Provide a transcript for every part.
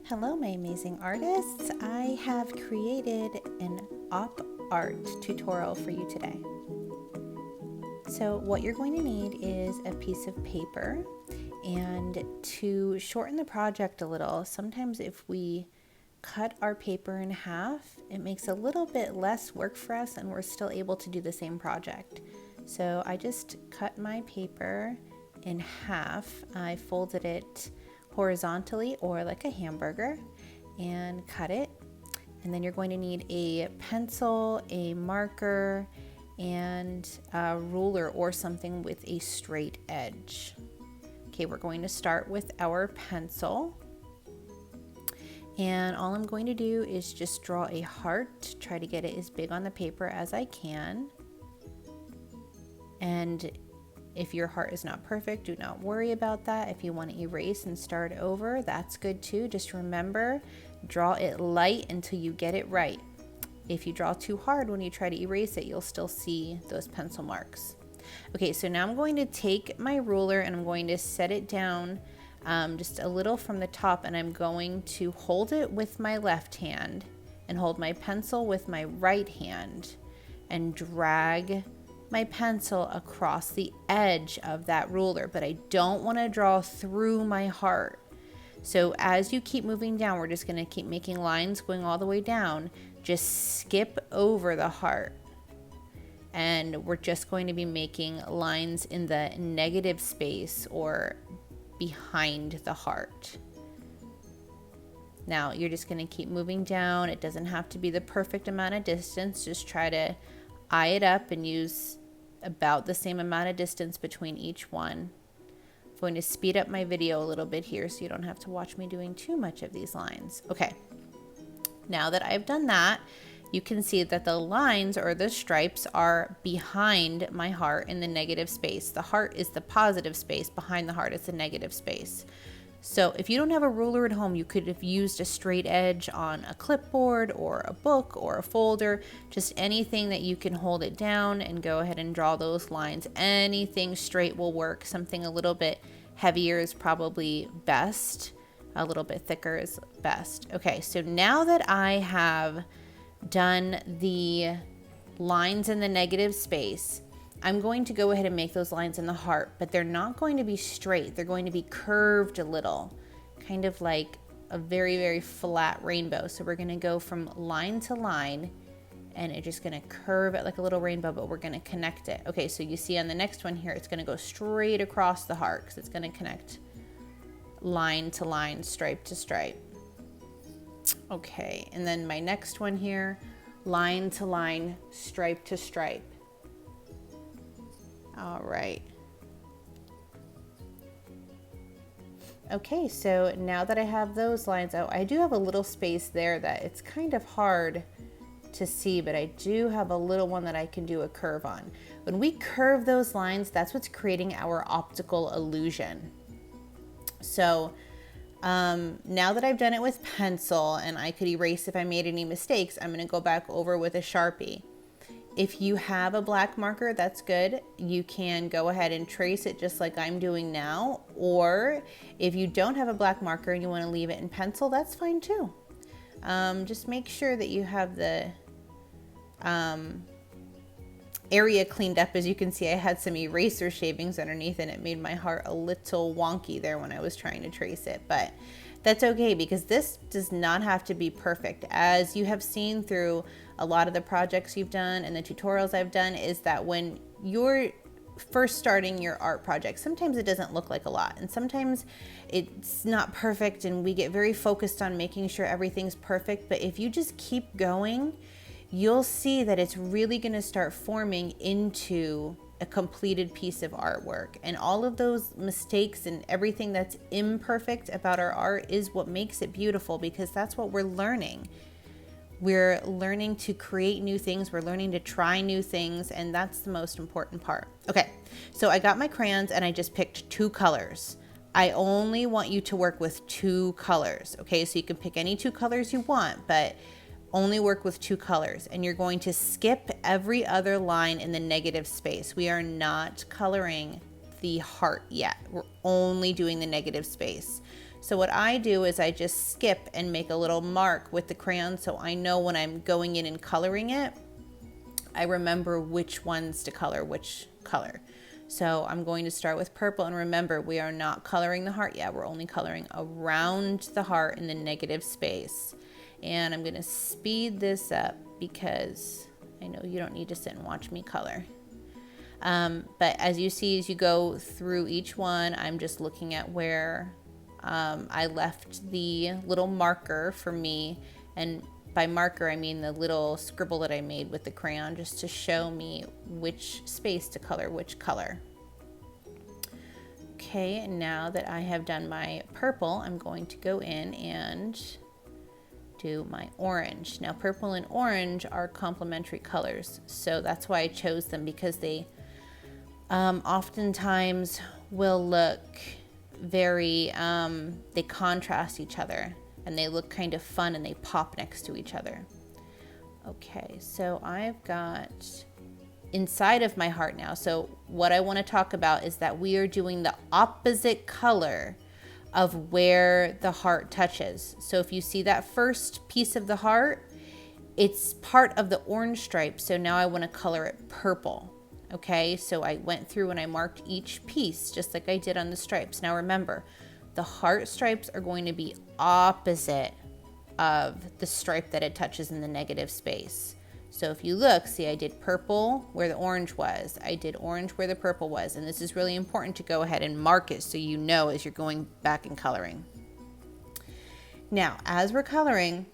Hello, my amazing artists. I have created an op art tutorial for you today. So what you're going to need is a piece of paper, and to shorten the project a little, sometimes if we cut our paper in half, it makes a little bit less work for us and we're still able to do the same project. So I just cut my paper in half. I folded it horizontally or like a hamburger and cut it. And then you're going to need a pencil, a marker, and a ruler or something with a straight edge. Okay, we're going to start with our pencil. And all I'm going to do is just draw a heart, try to get it as big on the paper as I can. And if your heart is not perfect, do not worry about that. If you want to erase and start over, that's good too. Just remember, draw it light until you get it right. If you draw too hard when you try to erase it, you'll still see those pencil marks. Okay, so now I'm going to take my ruler and I'm going to set it down just a little from the top, and I'm going to hold it with my left hand and hold my pencil with my right hand and drag my pencil across the edge of that ruler, but I don't want to draw through my heart. So as you keep moving down, we're just going to keep making lines going all the way down. Just skip over the heart. And we're just going to be making lines in the negative space or behind the heart. Now you're just going to keep moving down. It doesn't have to be the perfect amount of distance. Just try to eye it up and use about the same amount of distance between each one. I'm going to speed up my video a little bit here so you don't have to watch me doing too much of these lines. Okay, now that I've done that, you can see that the lines or the stripes are behind my heart in the negative space. The heart is the positive space, behind the heart is the negative space. So if you don't have a ruler at home, you could have used a straight edge on a clipboard or a book or a folder, just anything that you can hold it down and go ahead and draw those lines. Anything straight will work. Something a little bit heavier is probably best. A little bit thicker is best. Okay, so now that I have done the lines in the negative space, I'm going to go ahead and make those lines in the heart, but they're not going to be straight. They're going to be curved a little, kind of like a very, very flat rainbow. So we're going to go from line to line, and it's just going to curve it like a little rainbow, but we're going to connect it. Okay, so you see on the next one here, it's going to go straight across the heart because it's going to connect line to line, stripe to stripe. Okay, and then my next one here, line to line, stripe to stripe. All right. Okay, so now that I have those lines out, I do have a little space there that it's kind of hard to see, but I do have a little one that I can do a curve on. When we curve those lines, that's what's creating our optical illusion. So now that I've done it with pencil and I could erase if I made any mistakes, I'm going to go back over with a Sharpie. If you have a black marker, that's good. You can go ahead and trace it just like I'm doing now. Or if you don't have a black marker and you want to leave it in pencil, that's fine too. Just make sure that you have the area cleaned up. As you can see, I had some eraser shavings underneath and it made my heart a little wonky there when I was trying to trace it. But that's okay because this does not have to be perfect. As you have seen through a lot of the projects you've done and the tutorials I've done, is that when you're first starting your art project, sometimes it doesn't look like a lot and sometimes it's not perfect and we get very focused on making sure everything's perfect. But if you just keep going, you'll see that it's really going to start forming into a completed piece of artwork. And all of those mistakes and everything that's imperfect about our art is what makes it beautiful, because that's what we're learning. We're learning to create new things. We're learning to try new things, and that's the most important part. Okay, so I got my crayons and I just picked 2 colors. I only want you to work with 2 colors. Okay, so you can pick any 2 colors you want, but only work with 2 colors. And you're going to skip every other line in the negative space. We are not coloring the heart yet. We're only doing the negative space. So what I do is I just skip and make a little mark with the crayon so I know when I'm going in and coloring it, I remember which ones to color, which color. So I'm going to start with purple, and remember, we are not coloring the heart yet. We're only coloring around the heart in the negative space. And I'm going to speed this up because I know you don't need to sit and watch me color. But as you see, as you go through each one, I'm just looking at where I left the little marker for me. And by marker, I mean the little scribble that I made with the crayon, just to show me which space to color which color. Okay, now that I have done my purple, I'm going to go in and do my orange. Now, purple and orange are complementary colors, so that's why I chose them, because they oftentimes will look very, they contrast each other, and they look kind of fun, and they pop next to each other. Okay, so I've got inside of my heart now. So what I want to talk about is that we are doing the opposite color of where the heart touches. So if you see that first piece of the heart, it's part of the orange stripe. So now I want to color it purple. Okay, so I went through and I marked each piece just like I did on the stripes. Now remember, the heart stripes are going to be opposite of the stripe that it touches in the negative space. So if you look, see, I did purple where the orange was. I did orange where the purple was. And this is really important to go ahead and mark it so you know as you're going back and coloring. Now, as we're coloring,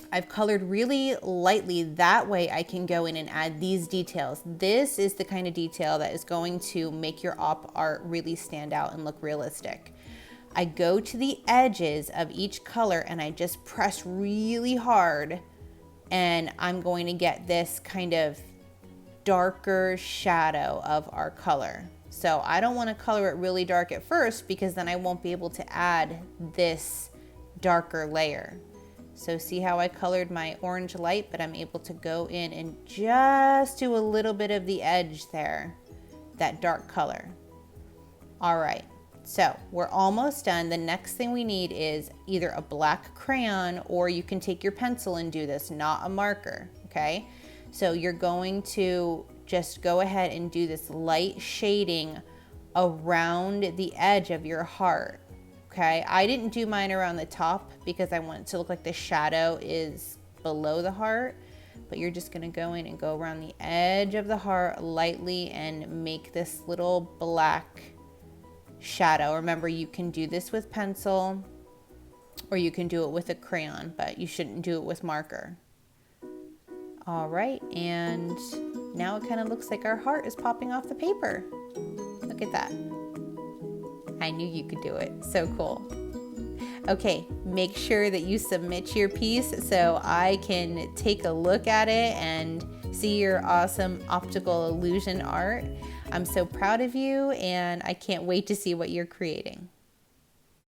I've colored really lightly. That way I can go in and add these details. This is the kind of detail that is going to make your op art really stand out and look realistic. I go to the edges of each color and I just press really hard, and I'm going to get this kind of darker shadow of our color. So I don't want to color it really dark at first, because then I won't be able to add this darker layer. So see how I colored my orange light, but I'm able to go in and just do a little bit of the edge there, that dark color. All right, so we're almost done. The next thing we need is either a black crayon, or you can take your pencil and do this, not a marker, okay? So you're going to just go ahead and do this light shading around the edge of your heart. Okay, I didn't do mine around the top because I want it to look like the shadow is below the heart, but you're just gonna go in and go around the edge of the heart lightly and make this little black shadow. Remember, you can do this with pencil or you can do it with a crayon, but you shouldn't do it with marker. All right, and now it kind of looks like our heart is popping off the paper. Look at that. I knew you could do it. So cool. Okay, make sure that you submit your piece so I can take a look at it and see your awesome optical illusion art. I'm so proud of you, and I can't wait to see what you're creating.